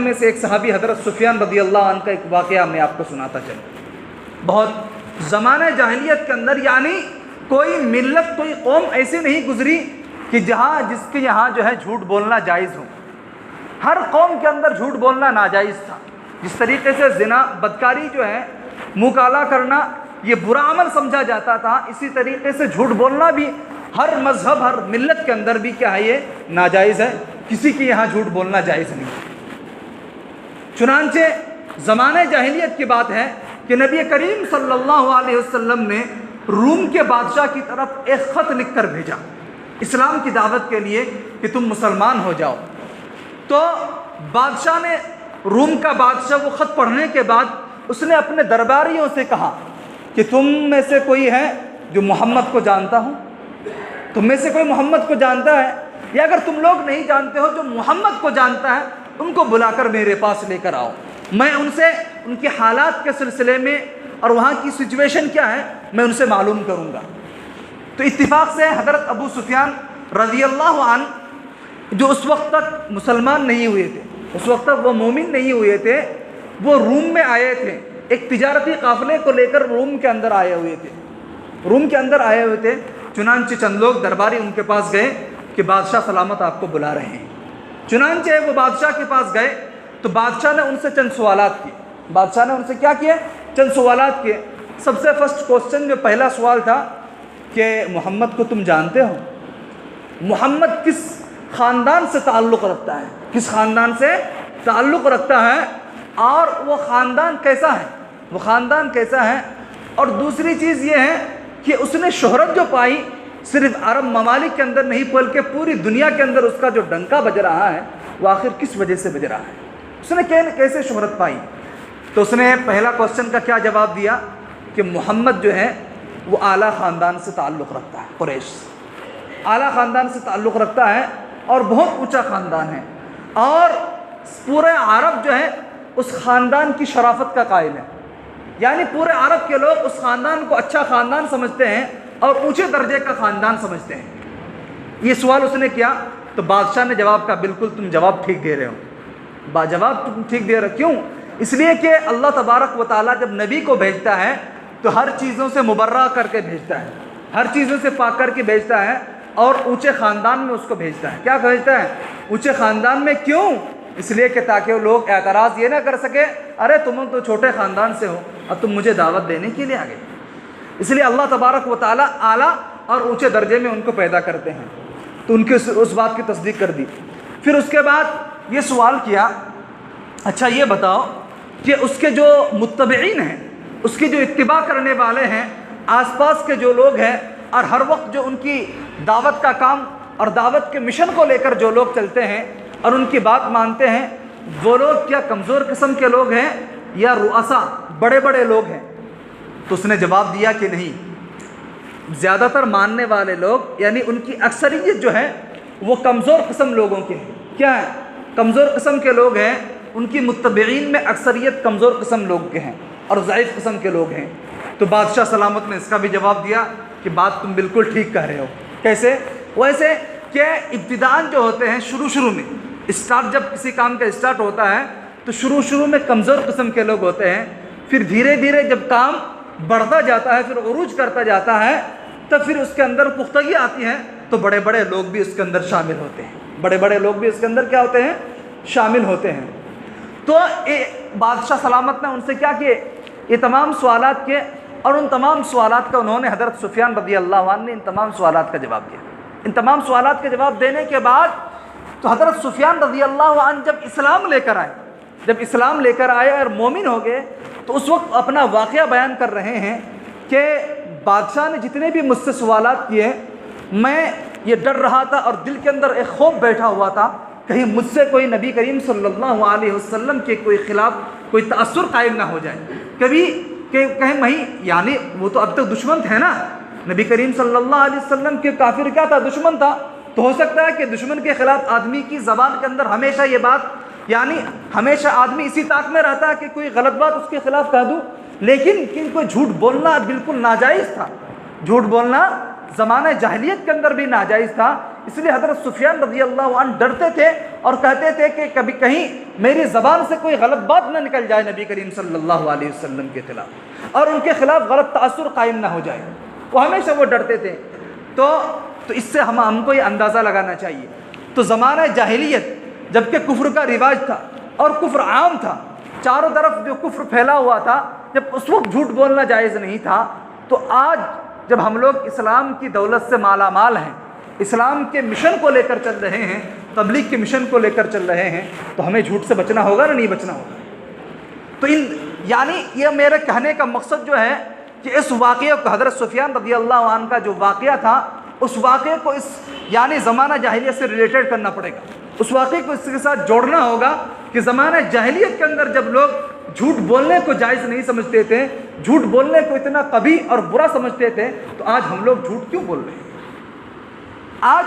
میں سے ایک صحابی حضرت سفیان رضی اللہ عنہ کا ایک واقعہ میں آپ کو سناتا چلوں۔ بہت زمانہ جاہلیت کے اندر یعنی کوئی ملت کوئی قوم ایسی نہیں گزری کہ جس کے یہاں جو ہے جھوٹ بولنا جائز ہو۔ ہر قوم کے اندر جھوٹ بولنا ناجائز تھا۔ جس طریقے سے زنا بدکاری جو ہے منہ کالا کرنا یہ برا عمل سمجھا جاتا تھا، اسی طریقے سے جھوٹ بولنا بھی ہر مذہب ہر ملت کے اندر بھی کیا ہے یہ ناجائز ہے، کسی کے یہاں جھوٹ بولنا جائز نہیں۔ چنانچہ زمانہ جاہلیت کی بات ہے کہ نبی کریم صلی اللہ علیہ وسلم نے روم کے بادشاہ کی طرف ایک خط لکھ کر بھیجا اسلام کی دعوت کے لیے کہ تم مسلمان ہو جاؤ۔ تو بادشاہ نے روم کا بادشاہ وہ خط پڑھنے کے بعد اس نے اپنے درباریوں سے کہا کہ تم میں سے کوئی ہے جو محمد کو جانتا ہو؟ تم میں سے کوئی محمد کو جانتا ہے؟ یا اگر تم لوگ نہیں جانتے ہو جو محمد کو جانتا ہے ان کو بلا کر میرے پاس لے کر آؤ، میں ان سے ان کے حالات کے سلسلے میں اور وہاں کی سچویشن کیا ہے میں ان سے معلوم کروں گا۔ تو اتفاق سے حضرت ابو سفیان رضی اللہ عنہ جو اس وقت تک مسلمان نہیں ہوئے تھے، اس وقت تک وہ مومن نہیں ہوئے تھے، وہ روم میں آئے تھے، ایک تجارتی قافلے کو لے کر روم کے اندر آئے ہوئے تھے۔ چنانچہ چند لوگ درباری ان کے پاس گئے کہ بادشاہ سلامت آپ کو بلا رہے ہیں۔ چنانچہ وہ بادشاہ کے پاس گئے تو بادشاہ نے ان سے چند سوالات کیے۔ بادشاہ نے ان سے کیا کیے؟ چند سوالات کیے۔ سب سے فرسٹ کوسچن جو پہلا سوال تھا کہ محمد کو تم جانتے ہو؟ محمد کس خاندان سے تعلق رکھتا ہے؟ کس خاندان سے تعلق رکھتا ہے اور وہ خاندان کیسا ہے؟ اور دوسری چیز یہ ہے کہ اس نے شہرت جو پائی صرف عرب ممالک کے اندر نہیں بلکہ پوری دنیا کے اندر اس کا جو ڈنکا بج رہا ہے وہ آخر کس وجہ سے بج رہا ہے؟ اس نے کیسے شہرت پائی؟ تو اس نے پہلا کوسچن کا کیا جواب دیا کہ محمد جو ہے وہ اعلیٰ خاندان سے تعلق رکھتا ہے، قریش اعلیٰ خاندان سے تعلق رکھتا ہے اور بہت اونچا خاندان ہے، اور پورے عرب جو ہے اس خاندان کی شرافت کا قائل ہے، یعنی پورے عرب کے لوگ اس خاندان کو اچھا خاندان سمجھتے ہیں اور اونچے درجے کا خاندان سمجھتے ہیں۔ یہ سوال اس نے کیا تو بادشاہ نے جواب کہا بالکل تم جواب ٹھیک دے رہے ہو، جواب تم ٹھیک دے رہے ہو۔ کیوں؟ اس لیے کہ اللہ تبارک و تعالیٰ جب نبی کو بھیجتا ہے تو ہر چیزوں سے مبرہ کر کے بھیجتا ہے، ہر چیزوں سے پاک کر کے بھیجتا ہے، اور اونچے خاندان میں اس کو بھیجتا ہے۔ کیا بھیجتا ہے؟ اونچے خاندان میں۔ کیوں؟ اس لیے کہ تاکہ وہ لوگ اعتراض یہ نہ کر سکے ارے تم تو چھوٹے خاندان سے ہو اور تم مجھے دعوت دینے کے لیے آ گئے۔ اس لیے اللہ تبارک و تعالیٰ اعلیٰ اور اونچے درجے میں ان کو پیدا کرتے ہیں، تو ان کی اس بات کی تصدیق کر دی۔ پھر اس کے بعد یہ سوال کیا اچھا یہ بتاؤ کہ اس کے جو متبعین ہیں، اس کی جو اتباع کرنے والے ہیں، آس پاس کے جو لوگ ہیں اور ہر وقت جو ان کی دعوت کا کام اور دعوت کے مشن کو لے کر جو لوگ چلتے ہیں اور ان کی بات مانتے ہیں، وہ لوگ کیا کمزور قسم کے لوگ ہیں یا رؤسا بڑے بڑے لوگ ہیں؟ تو اس نے جواب دیا کہ نہیں، زیادہ تر ماننے والے لوگ یعنی ان کی اکثریت جو ہے وہ کمزور قسم لوگوں کے ہیں۔ کیا ہے؟ کمزور قسم کے لوگ ہیں، ان کی متبعین میں اکثریت کمزور قسم لوگ کے ہیں اور ضعیف قسم کے لوگ ہیں۔ تو بادشاہ سلامت نے اس کا بھی جواب دیا کہ بات تم بالکل ٹھیک کہہ رہے ہو۔ کیسے؟ ویسے کہ ابتداءً جو ہوتے ہیں شروع میں جب کسی کام کا اسٹارٹ ہوتا ہے تو شروع میں کمزور قسم کے لوگ ہوتے ہیں، پھر دھیرے دھیرے جب کام بڑھتا جاتا ہے پھر عروج کرتا جاتا ہے تو پھر اس کے اندر پختگی آتی ہے تو بڑے بڑے لوگ بھی اس کے اندر شامل ہوتے ہیں، بڑے بڑے لوگ بھی اس کے اندر کیا ہوتے ہیں؟ شامل ہوتے ہیں۔ تو بادشاہ سلامت نے ان سے کیا کیے؟ یہ تمام سوالات کیے، اور ان تمام سوالات کا انہوں نے حضرت سفیان رضی اللہ عنہ نے ان تمام سوالات کا جواب دیا۔ ان تمام سوالات کے جواب دینے کے بعد تو حضرت سفیان رضی اللہ عنہ جب اسلام لے کر آئے اور مومن ہو گئے تو اس وقت اپنا واقعہ بیان کر رہے ہیں کہ بادشاہ نے جتنے بھی مجھ سے سوالات کیے میں یہ ڈر رہا تھا اور دل کے اندر ایک خوف بیٹھا ہوا تھا کہیں مجھ سے کوئی نبی کریم صلی اللہ علیہ وسلم کے کوئی خلاف کوئی تأثر قائم نہ ہو جائے، کبھی کہ کہیں وہیں یعنی وہ تو اب تک دشمن تھے نا، نبی کریم صلی اللہ علیہ وسلم کے کافر کیا تھا؟ دشمن تھا، تو ہو سکتا ہے کہ دشمن کے خلاف آدمی کی زبان کے اندر ہمیشہ یہ بات یعنی ہمیشہ آدمی اسی طاق میں رہتا ہے کہ کوئی غلط بات اس کے خلاف کہہ دوں، لیکن کوئی جھوٹ بولنا بالکل ناجائز تھا، جھوٹ بولنا زمانہ جاہلیت کے اندر بھی ناجائز تھا، اس لیے حضرت سفیان رضی اللہ عنہ ڈرتے تھے اور کہتے تھے کہ کبھی کہیں میری زبان سے کوئی غلط بات نہ نکل جائے نبی کریم صلی اللہ علیہ وسلم کے خلاف، اور ان کے خلاف غلط تاثر قائم نہ ہو جائے، وہ ہمیشہ وہ ڈرتے تھے۔ تو اس سے ہم کو یہ اندازہ لگانا چاہیے۔ تو زمانہ جاہلیت جب کہ کفر کا رواج تھا اور کفر عام تھا، چاروں طرف جو کفر پھیلا ہوا تھا، جب اس وقت جھوٹ بولنا جائز نہیں تھا، تو آج جب ہم لوگ اسلام کی دولت سے مالا مال ہیں، اسلام کے مشن کو لے کر چل رہے ہیں، تبلیغ کے مشن کو لے کر چل رہے ہیں، تو ہمیں جھوٹ سے بچنا ہوگا نا، نہیں بچنا ہوگا۔ تو یعنی یہ میرے کہنے کا مقصد جو ہے کہ اس واقعے کو، حضرت سفیان رضی اللہ عنہ کا جو واقعہ تھا، اس واقعے کو یعنی زمانہ جاہلیت سے ریلیٹڈ کرنا پڑے گا، اس واقعے کو اس کے ساتھ جوڑنا ہوگا کہ زمانہ جاہلیت کے اندر جب لوگ جھوٹ بولنے کو جائز نہیں سمجھتے تھے، جھوٹ بولنے کو اتنا قبیح اور برا سمجھتے تھے، تو آج ہم لوگ جھوٹ کیوں بول رہے ہیں؟ آج